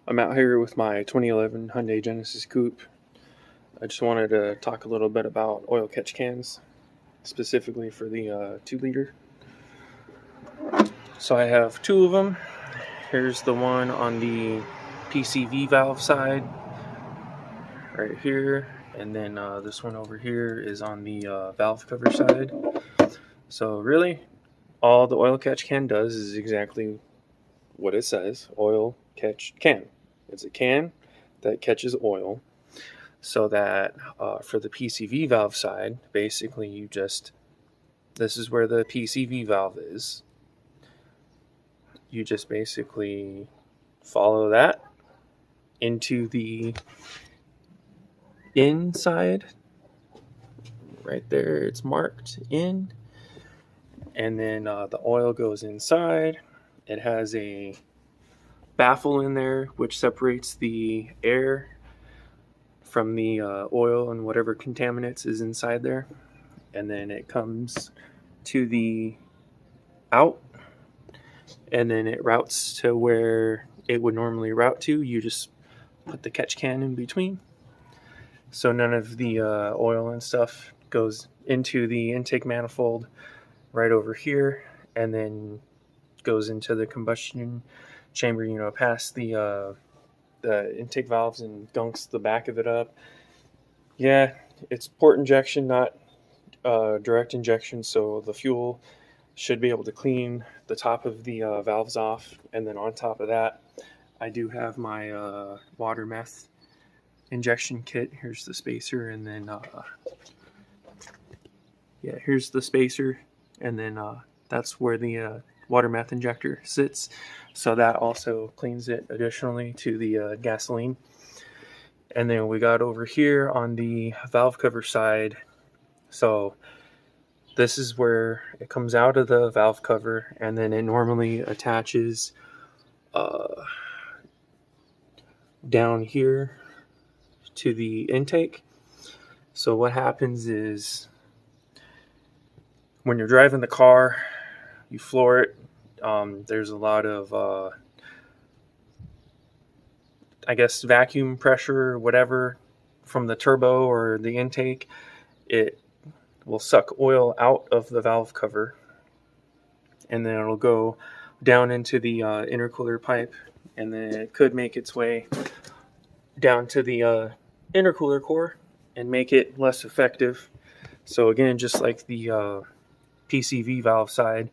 I'm out here with my 2011 Hyundai Genesis Coupe. I just wanted to talk a little bit about oil catch cans, specifically for the 2 liter. So I have two of them. Here's the one on the PCV valve side, right here, and then this one over here is on the valve cover side. So really, all the oil catch can does is exactly what it says: oil catch can. It's a can that catches oil. So that for the PCV valve side, basically this is where the PCV valve is. You just basically follow that into the inside. Right there, it's marked in. And then the oil goes inside. It has a baffle in there which separates the air from the oil and whatever contaminants is inside there. And then it comes to the out, and then it routes to where it would normally route to. You just put the catch can in between, so none of the oil and stuff goes into the intake manifold right over here, and then goes into the combustion chamber, past the intake valves, and gunks the back of it up. Yeah, it's port injection, not direct injection, so the fuel should be able to clean the top of the valves off. And then on top of that, I do have my water meth injection kit. Here's the spacer, and then here's the spacer, and then that's where the water meth injector sits. So that also cleans it additionally to the gasoline. And then we got over here on the valve cover side. So this is where it comes out of the valve cover, and then it normally attaches down here to the intake. So what happens is when you're driving the car, you floor it. There's a lot of vacuum pressure or whatever from the turbo or the intake. It will suck oil out of the valve cover, and then it'll go down into the intercooler pipe, and then it could make its way down to the intercooler core and make it less effective. So again, just like the PCV valve side,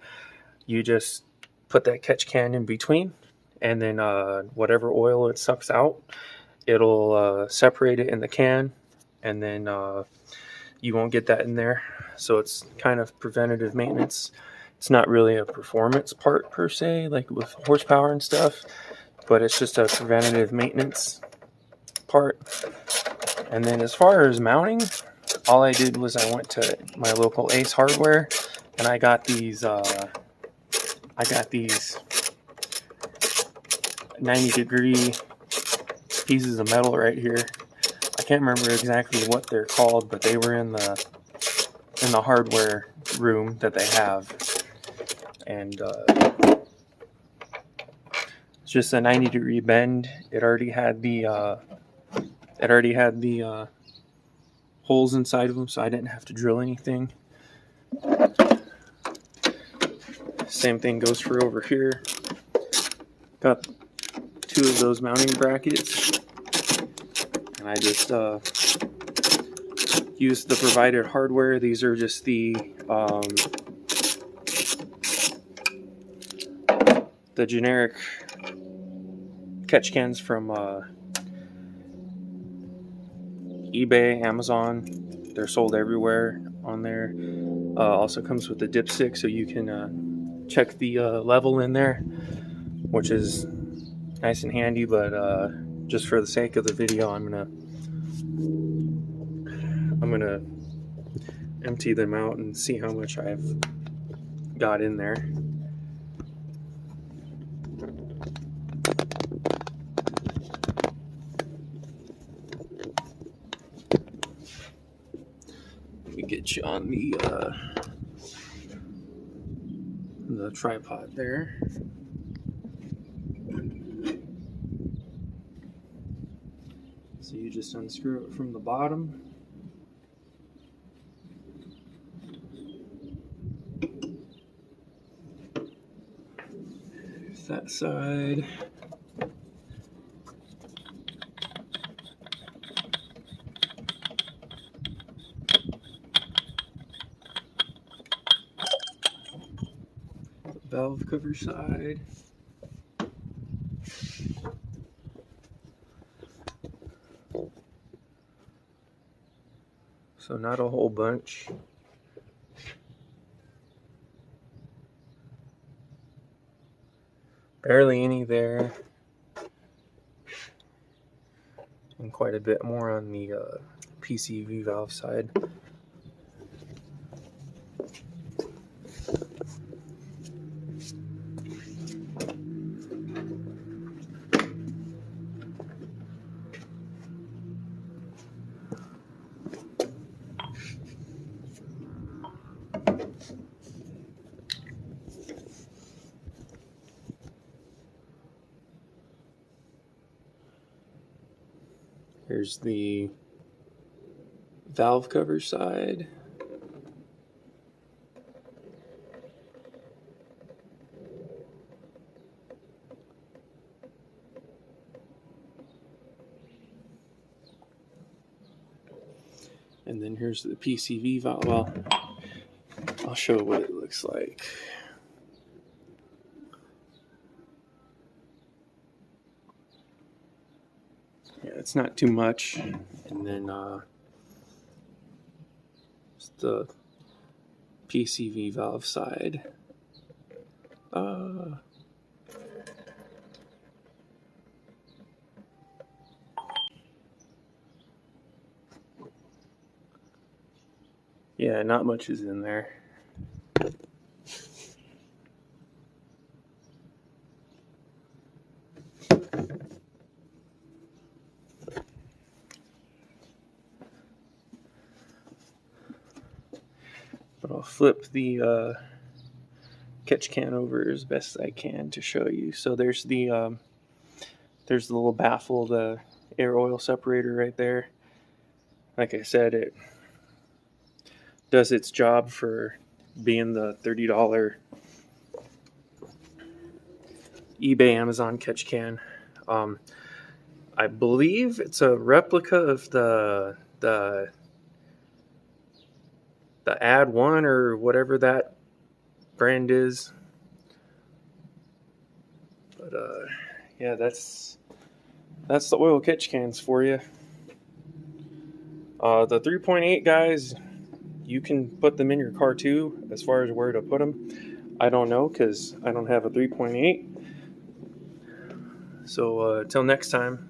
you just put that catch can in between, and then whatever oil it sucks out, it'll separate it in the can, and then you won't get that in there. So it's kind of preventative maintenance. It's not really a performance part per se, like with horsepower and stuff, but it's just a preventative maintenance part. And then as far as mounting, all I did was I went to my local Ace Hardware, and I got these 90-degree pieces of metal right here. I can't remember exactly what they're called, but they were in the hardware room that they have, and it's just a 90-degree bend. It already had the holes inside of them, so I didn't have to drill anything. Same thing goes for over here. Got 2 of those mounting brackets, and I just used the provided hardware. These are just the generic catch cans from eBay, Amazon. They're sold everywhere on there. Also comes with the dipstick, so you can check the level in there, which is nice and handy. But just for the sake of the video, I'm gonna empty them out and see how much I've got in there. Let me get you on the tripod there. So you just unscrew it from the bottom. There's that side. Valve cover side. So not a whole bunch. Barely any there. And quite a bit more on the PCV valve side. Here's the valve cover side. And then here's the PCV valve. Well, I'll show what it looks like. Yeah, it's not too much. And then it's the PCV valve side. Yeah, not much is in there. But I'll flip the catch can over as best I can to show you. So there's the little baffle, the air oil separator right there. Like I said, it does its job for being the $30 eBay Amazon catch can. I believe it's a replica of the Ad One or whatever that brand is. But yeah, that's the oil catch cans for you. The 3.8 guys, you can put them in your car too. As far as where to put them, I don't know because I don't have a 3.8. So till next time.